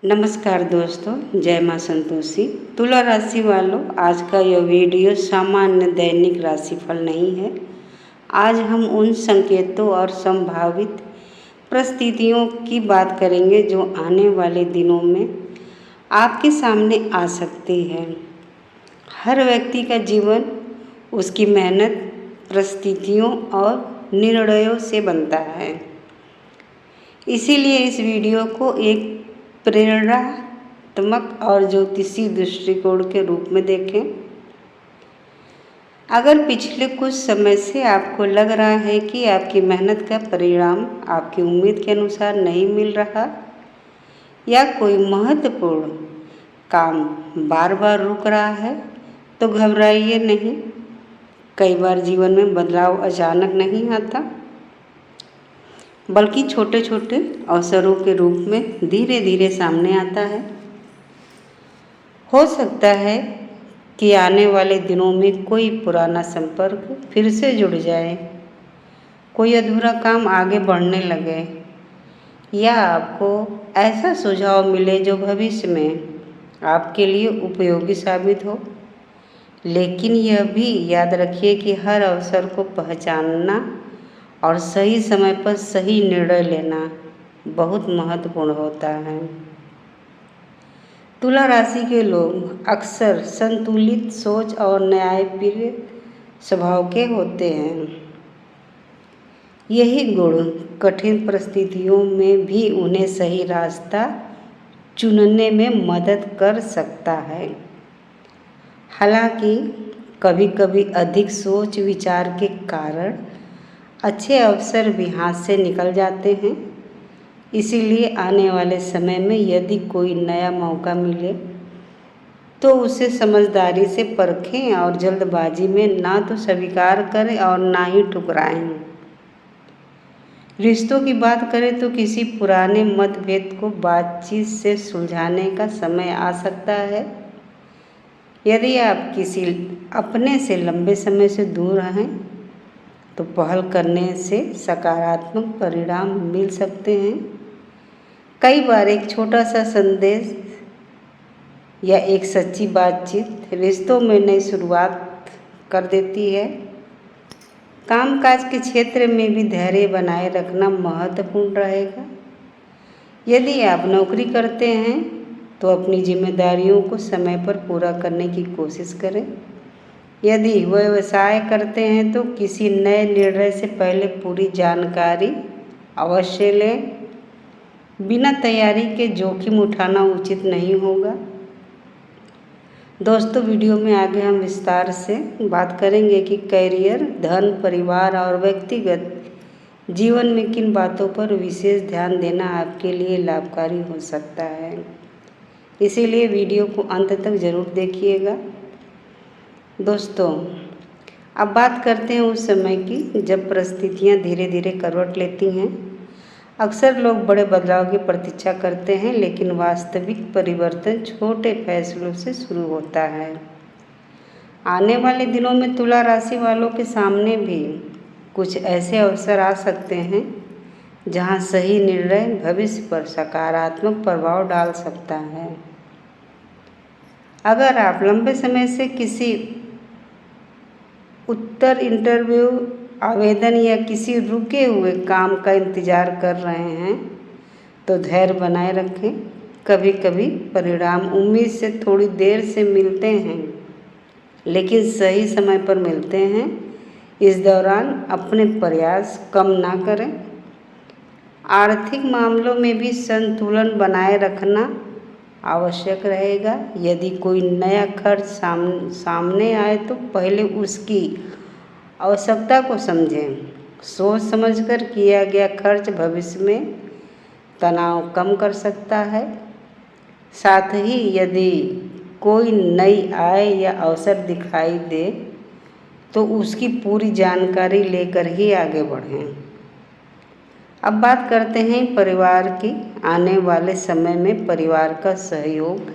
नमस्कार दोस्तों, जय माँ संतोषी। तुला राशि वालों, आज का यह वीडियो सामान्य दैनिक राशिफल नहीं है। आज हम उन संकेतों और संभावित परिस्थितियों की बात करेंगे जो आने वाले दिनों में आपके सामने आ सकती है। हर व्यक्ति का जीवन उसकी मेहनत, परिस्थितियों और निर्णयों से बनता है। इसीलिए इस वीडियो को एक प्रेरणात्मक और ज्योतिषीय दृष्टिकोण के रूप में देखें। अगर पिछले कुछ समय से आपको लग रहा है कि आपकी मेहनत का परिणाम आपकी उम्मीद के अनुसार नहीं मिल रहा या कोई महत्वपूर्ण काम बार बार रुक रहा है, तो घबराइए नहीं। कई बार जीवन में बदलाव अचानक नहीं आता, बल्कि छोटे छोटे अवसरों के रूप में धीरे धीरे सामने आता है। हो सकता है कि आने वाले दिनों में कोई पुराना संपर्क फिर से जुड़ जाए, कोई अधूरा काम आगे बढ़ने लगे या आपको ऐसा सुझाव मिले जो भविष्य में आपके लिए उपयोगी साबित हो। लेकिन यह भी याद रखिए कि हर अवसर को पहचानना और सही समय पर सही निर्णय लेना बहुत महत्वपूर्ण होता है। तुला राशि के लोग अक्सर संतुलित सोच और न्यायप्रिय स्वभाव के होते हैं। यही गुण कठिन परिस्थितियों में भी उन्हें सही रास्ता चुनने में मदद कर सकता है। हालांकि कभी कभी अधिक सोच विचार के कारण अच्छे अवसर भी हाथ से निकल जाते हैं। इसीलिए आने वाले समय में यदि कोई नया मौका मिले तो उसे समझदारी से परखें और जल्दबाजी में ना तो स्वीकार करें और ना ही ठुकराएं। रिश्तों की बात करें तो किसी पुराने मतभेद को बातचीत से सुलझाने का समय आ सकता है। यदि आप किसी अपने से लंबे समय से दूर हैं तो पहल करने से सकारात्मक परिणाम मिल सकते हैं। कई बार एक छोटा सा संदेश या एक सच्ची बातचीत रिश्तों में नई शुरुआत कर देती है। कामकाज के क्षेत्र में भी धैर्य बनाए रखना महत्वपूर्ण रहेगा। यदि आप नौकरी करते हैं तो अपनी जिम्मेदारियों को समय पर पूरा करने की कोशिश करें। यदि व्यवसाय करते हैं तो किसी नए निर्णय से पहले पूरी जानकारी अवश्य लें। बिना तैयारी के जोखिम उठाना उचित नहीं होगा। दोस्तों, वीडियो में आगे हम विस्तार से बात करेंगे कि करियर, धन, परिवार और व्यक्तिगत जीवन में किन बातों पर विशेष ध्यान देना आपके लिए लाभकारी हो सकता है। इसीलिए वीडियो को अंत तक जरूर देखिएगा। दोस्तों, अब बात करते हैं उस समय की जब परिस्थितियां धीरे धीरे करवट लेती हैं। अक्सर लोग बड़े बदलाव की प्रतीक्षा करते हैं, लेकिन वास्तविक परिवर्तन छोटे फैसलों से शुरू होता है। आने वाले दिनों में तुला राशि वालों के सामने भी कुछ ऐसे अवसर आ सकते हैं जहां सही निर्णय भविष्य पर सकारात्मक प्रभाव डाल सकता है। अगर आप लंबे समय से किसी उत्तर, इंटरव्यू, आवेदन या किसी रुके हुए काम का इंतज़ार कर रहे हैं तो धैर्य बनाए रखें। कभी कभी परिणाम उम्मीद से थोड़ी देर से मिलते हैं, लेकिन सही समय पर मिलते हैं। इस दौरान अपने प्रयास कम ना करें। आर्थिक मामलों में भी संतुलन बनाए रखना आवश्यक रहेगा। यदि कोई नया खर्च सामने आए तो पहले उसकी आवश्यकता को समझें। सोच समझकर किया गया खर्च भविष्य में तनाव कम कर सकता है। साथ ही यदि कोई नई आय या अवसर दिखाई दे तो उसकी पूरी जानकारी लेकर ही आगे बढ़ें। अब बात करते हैं परिवार की। आने वाले समय में परिवार का सहयोग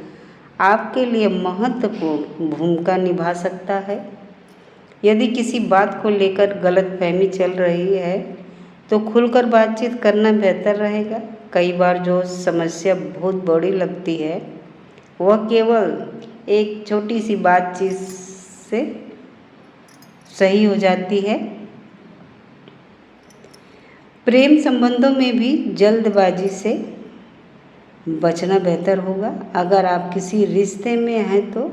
आपके लिए महत्वपूर्ण भूमिका निभा सकता है। यदि किसी बात को लेकर गलतफहमी चल रही है तो खुलकर बातचीत करना बेहतर रहेगा। कई बार जो समस्या बहुत बड़ी लगती है वह केवल एक छोटी सी बातचीत से सही हो जाती है। प्रेम संबंधों में भी जल्दबाजी से बचना बेहतर होगा। अगर आप किसी रिश्ते में हैं तो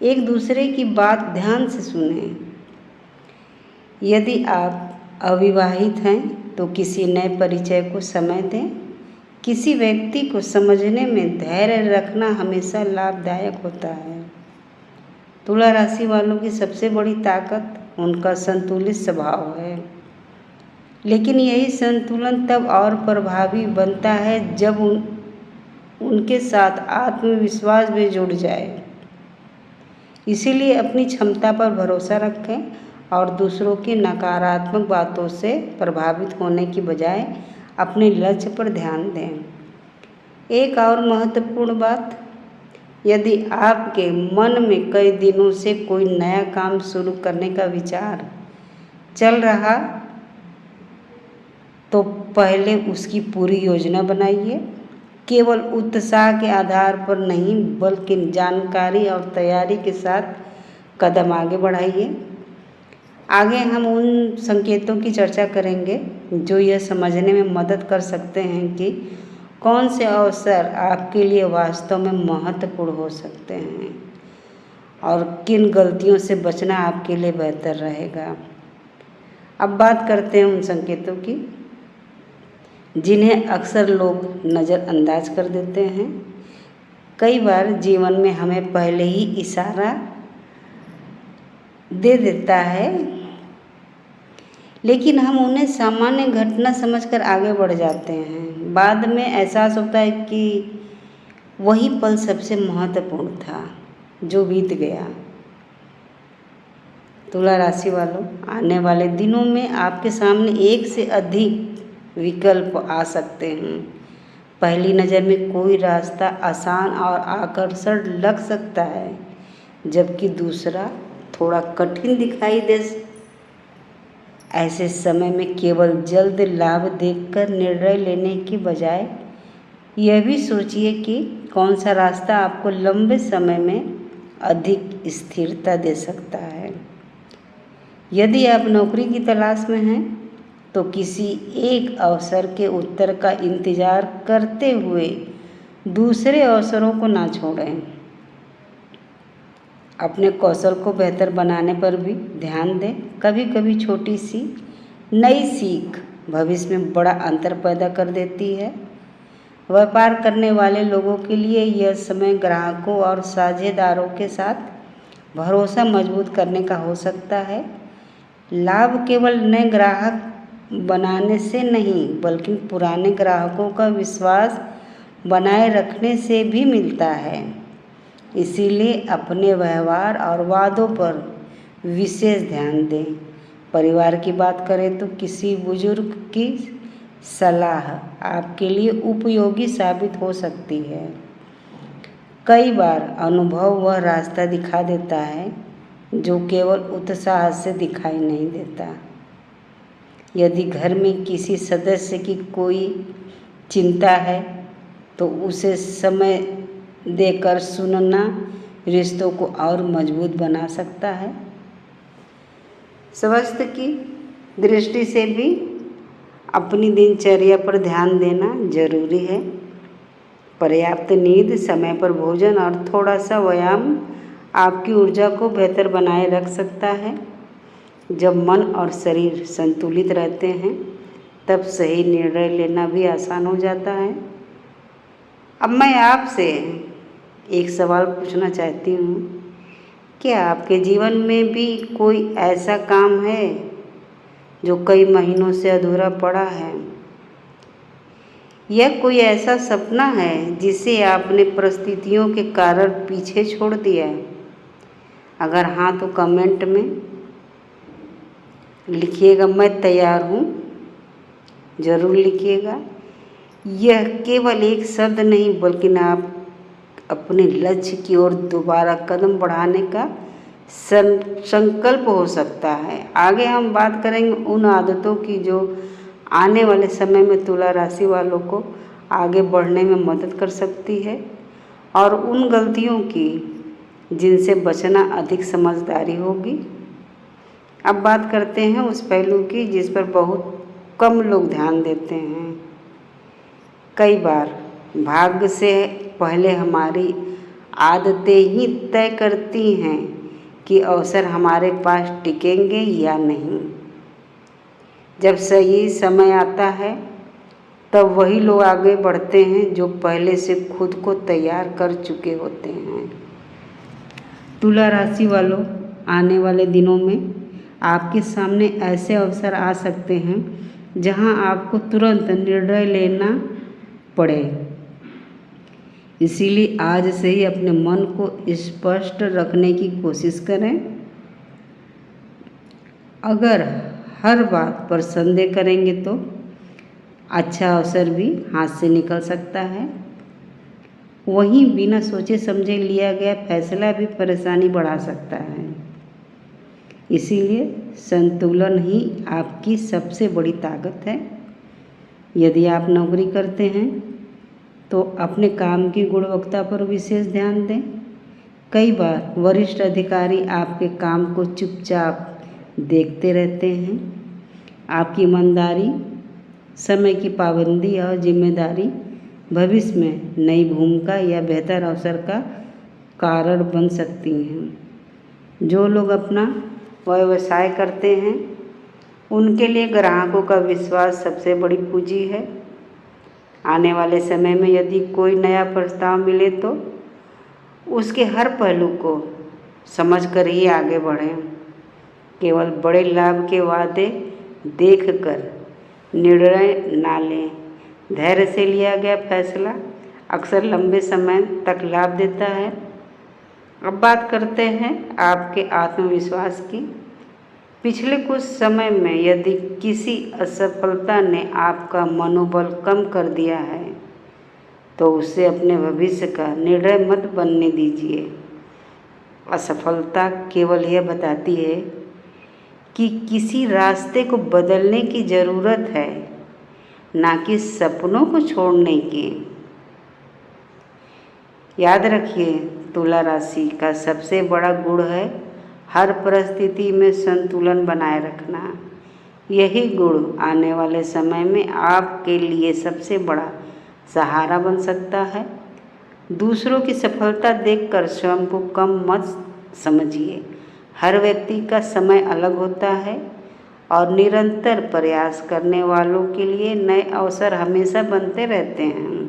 एक दूसरे की बात ध्यान से सुनें। यदि आप अविवाहित हैं तो किसी नए परिचय को समय दें। किसी व्यक्ति को समझने में धैर्य रखना हमेशा लाभदायक होता है। तुला राशि वालों की सबसे बड़ी ताकत उनका संतुलित स्वभाव है, लेकिन यही संतुलन तब और प्रभावी बनता है जब उनके साथ आत्मविश्वास भी जुड़ जाए। इसीलिए अपनी क्षमता पर भरोसा रखें और दूसरों की नकारात्मक बातों से प्रभावित होने की बजाय अपने लक्ष्य पर ध्यान दें। एक और महत्वपूर्ण बात, यदि आपके मन में कई दिनों से कोई नया काम शुरू करने का विचार चल रहा तो पहले उसकी पूरी योजना बनाइए। केवल उत्साह के आधार पर नहीं बल्कि जानकारी और तैयारी के साथ कदम आगे बढ़ाइए। आगे हम उन संकेतों की चर्चा करेंगे जो यह समझने में मदद कर सकते हैं कि कौन से अवसर आपके लिए वास्तव में महत्वपूर्ण हो सकते हैं और किन गलतियों से बचना आपके लिए बेहतर रहेगा। अब बात करते हैं उन संकेतों की जिन्हें अक्सर लोग नज़रअंदाज कर देते हैं। कई बार जीवन में हमें पहले ही इशारा दे देता है, लेकिन हम उन्हें सामान्य घटना समझकर आगे बढ़ जाते हैं। बाद में एहसास होता है कि वही पल सबसे महत्वपूर्ण था जो बीत गया। तुला राशि वालों, आने वाले दिनों में आपके सामने एक से अधिक विकल्प आ सकते हैं। पहली नज़र में कोई रास्ता आसान और आकर्षक लग सकता है, जबकि दूसरा थोड़ा कठिन दिखाई दे। ऐसे समय में केवल जल्द लाभ देखकर निर्णय लेने की बजाय यह भी सोचिए कि कौन सा रास्ता आपको लंबे समय में अधिक स्थिरता दे सकता है। यदि आप नौकरी की तलाश में हैं तो किसी एक अवसर के उत्तर का इंतज़ार करते हुए दूसरे अवसरों को ना छोड़ें। अपने कौशल को बेहतर बनाने पर भी ध्यान दें। कभी कभी छोटी सी नई सीख भविष्य में बड़ा अंतर पैदा कर देती है। व्यापार करने वाले लोगों के लिए यह समय ग्राहकों और साझेदारों के साथ भरोसा मजबूत करने का हो सकता है। लाभ केवल नए ग्राहक बनाने से नहीं बल्कि पुराने ग्राहकों का विश्वास बनाए रखने से भी मिलता है। इसीलिए अपने व्यवहार और वादों पर विशेष ध्यान दें। परिवार की बात करें तो किसी बुजुर्ग की सलाह आपके लिए उपयोगी साबित हो सकती है। कई बार अनुभव वह रास्ता दिखा देता है जो केवल उत्साह से दिखाई नहीं देता। यदि घर में किसी सदस्य की कोई चिंता है तो उसे समय देकर सुनना रिश्तों को और मजबूत बना सकता है। स्वास्थ्य की दृष्टि से भी अपनी दिनचर्या पर ध्यान देना जरूरी है। पर्याप्त नींद, समय पर भोजन और थोड़ा सा व्यायाम आपकी ऊर्जा को बेहतर बनाए रख सकता है। जब मन और शरीर संतुलित रहते हैं तब सही निर्णय लेना भी आसान हो जाता है। अब मैं आपसे एक सवाल पूछना चाहती हूँ, क्या आपके जीवन में भी कोई ऐसा काम है जो कई महीनों से अधूरा पड़ा है? यह कोई ऐसा सपना है जिसे आपने परिस्थितियों के कारण पीछे छोड़ दिया? अगर हाँ तो कमेंट में लिखिएगा मैं तैयार हूँ, ज़रूर लिखिएगा। यह केवल एक शब्द नहीं बल्कि आप अपने लक्ष्य की ओर दोबारा कदम बढ़ाने का संकल्प हो सकता है। आगे हम बात करेंगे उन आदतों की जो आने वाले समय में तुला राशि वालों को आगे बढ़ने में मदद कर सकती है और उन गलतियों की जिनसे बचना अधिक समझदारी होगी। अब बात करते हैं उस पहलू की जिस पर बहुत कम लोग ध्यान देते हैं। कई बार भाग्य से पहले हमारी आदतें ही तय करती हैं कि अवसर हमारे पास टिकेंगे या नहीं। जब सही समय आता है तब वही लोग आगे बढ़ते हैं जो पहले से खुद को तैयार कर चुके होते हैं। तुला राशि वालों, आने वाले दिनों में आपके सामने ऐसे अवसर आ सकते हैं जहां आपको तुरंत निर्णय लेना पड़े। इसीलिए आज से ही अपने मन को स्पष्ट रखने की कोशिश करें। अगर हर बात पर संदेह करेंगे तो अच्छा अवसर भी हाथ से निकल सकता है। वहीं बिना सोचे समझे लिया गया फैसला भी परेशानी बढ़ा सकता है। इसीलिए संतुलन ही आपकी सबसे बड़ी ताकत है। यदि आप नौकरी करते हैं तो अपने काम की गुणवत्ता पर विशेष ध्यान दें। कई बार वरिष्ठ अधिकारी आपके काम को चुपचाप देखते रहते हैं। आपकी ईमानदारी, समय की पाबंदी और जिम्मेदारी भविष्य में नई भूमिका या बेहतर अवसर का कारण बन सकती हैं। जो लोग अपना व्यवसाय करते हैं उनके लिए ग्राहकों का विश्वास सबसे बड़ी पूंजी है। आने वाले समय में यदि कोई नया प्रस्ताव मिले तो उसके हर पहलू को समझकर ही आगे बढ़ें। केवल बड़े लाभ के वादे देखकर निर्णय ना लें। धैर्य से लिया गया फैसला अक्सर लंबे समय तक लाभ देता है। अब बात करते हैं आपके आत्मविश्वास की। पिछले कुछ समय में यदि किसी असफलता ने आपका मनोबल कम कर दिया है तो उससे अपने भविष्य का निर्णय मत बनने दीजिए। असफलता केवल यह बताती है कि किसी रास्ते को बदलने की ज़रूरत है, ना कि सपनों को छोड़ने की। याद रखिए, तुला राशि का सबसे बड़ा गुण है हर परिस्थिति में संतुलन बनाए रखना। यही गुण आने वाले समय में आपके लिए सबसे बड़ा सहारा बन सकता है। दूसरों की सफलता देखकर स्वयं को कम मत समझिए। हर व्यक्ति का समय अलग होता है और निरंतर प्रयास करने वालों के लिए नए अवसर हमेशा बनते रहते हैं।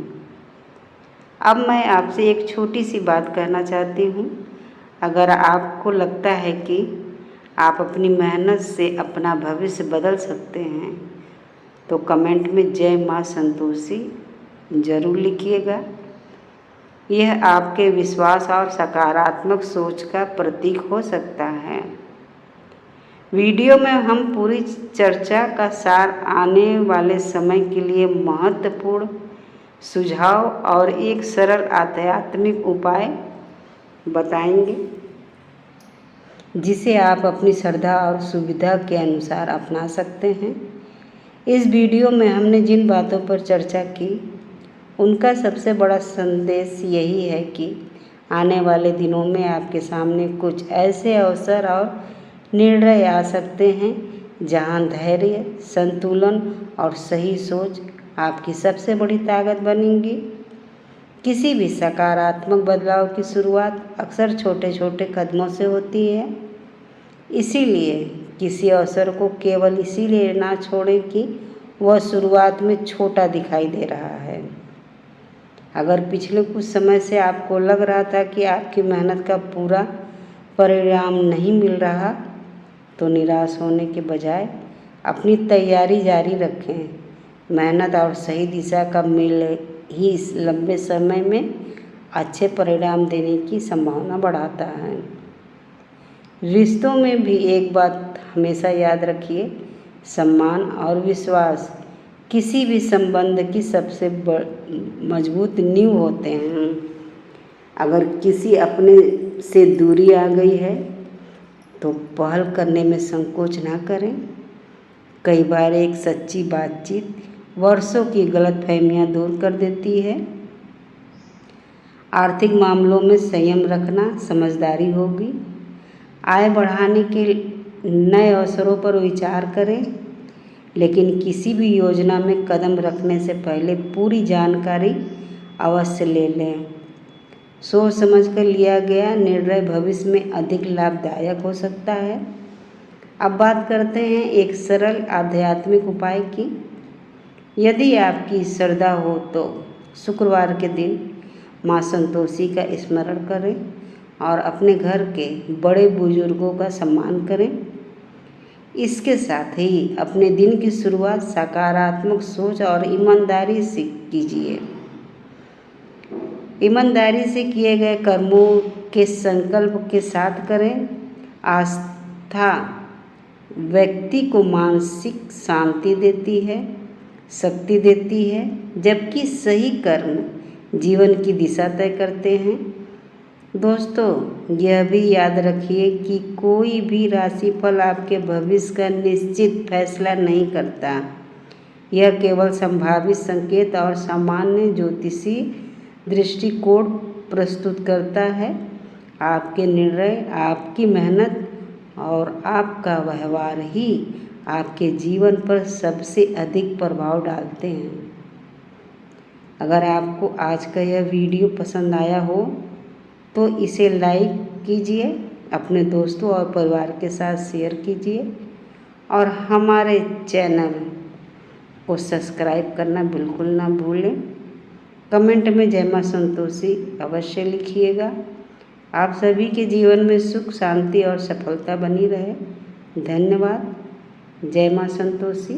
अब मैं आपसे एक छोटी सी बात कहना चाहती हूँ। अगर आपको लगता है कि आप अपनी मेहनत से अपना भविष्य बदल सकते हैं तो कमेंट में जय माँ संतोषी ज़रूर लिखिएगा। यह आपके विश्वास और सकारात्मक सोच का प्रतीक हो सकता है। वीडियो में हम पूरी चर्चा का सार, आने वाले समय के लिए महत्वपूर्ण सुझाव और एक सरल आध्यात्मिक उपाय बताएंगे जिसे आप अपनी श्रद्धा और सुविधा के अनुसार अपना सकते हैं। इस वीडियो में हमने जिन बातों पर चर्चा की उनका सबसे बड़ा संदेश यही है कि आने वाले दिनों में आपके सामने कुछ ऐसे अवसर और निर्णय आ सकते हैं जहां धैर्य, संतुलन और सही सोच आपकी सबसे बड़ी ताकत बनेंगी। किसी भी सकारात्मक बदलाव की शुरुआत अक्सर छोटे छोटे कदमों से होती है। इसीलिए किसी अवसर को केवल इसीलिए ना छोड़ें कि वह शुरुआत में छोटा दिखाई दे रहा है। अगर पिछले कुछ समय से आपको लग रहा था कि आपकी मेहनत का पूरा परिणाम नहीं मिल रहा तो निराश होने के बजाय अपनी तैयारी जारी रखें। मेहनत और सही दिशा का मेल ही इस लंबे समय में अच्छे परिणाम देने की संभावना बढ़ाता है। रिश्तों में भी एक बात हमेशा याद रखिए, सम्मान और विश्वास किसी भी संबंध की सबसे मजबूत नींव होते हैं। अगर किसी अपने से दूरी आ गई है तो पहल करने में संकोच ना करें। कई बार एक सच्ची बातचीत वर्षों की गलतफहमियां दूर कर देती है। आर्थिक मामलों में संयम रखना समझदारी होगी। आय बढ़ाने के नए अवसरों पर विचार करें, लेकिन किसी भी योजना में कदम रखने से पहले पूरी जानकारी अवश्य ले लें। सोच समझकर लिया गया निर्णय भविष्य में अधिक लाभदायक हो सकता है। अब बात करते हैं एक सरल आध्यात्मिक उपाय की। यदि आपकी श्रद्धा हो तो शुक्रवार के दिन माँ संतोषी का स्मरण करें और अपने घर के बड़े बुजुर्गों का सम्मान करें। इसके साथ ही अपने दिन की शुरुआत सकारात्मक सोच और ईमानदारी से कीजिए। ईमानदारी से किए गए कर्मों के संकल्प के साथ करें। आस्था व्यक्ति को मानसिक शांति देती है, शक्ति देती है, जबकि सही कर्म जीवन की दिशा तय करते हैं। दोस्तों, यह भी याद रखिए कि कोई भी राशिफल आपके भविष्य का निश्चित फैसला नहीं करता। यह केवल संभावित संकेत और सामान्य ज्योतिषी दृष्टिकोण प्रस्तुत करता है। आपके निर्णय, आपकी मेहनत और आपका व्यवहार ही आपके जीवन पर सबसे अधिक प्रभाव डालते हैं। अगर आपको आज का यह वीडियो पसंद आया हो तो इसे लाइक कीजिए, अपने दोस्तों और परिवार के साथ शेयर कीजिए और हमारे चैनल को सब्सक्राइब करना बिल्कुल ना भूलें। कमेंट में जय माँ संतोषी अवश्य लिखिएगा। आप सभी के जीवन में सुख, शांति और सफलता बनी रहे। धन्यवाद। जय माँ संतोषी।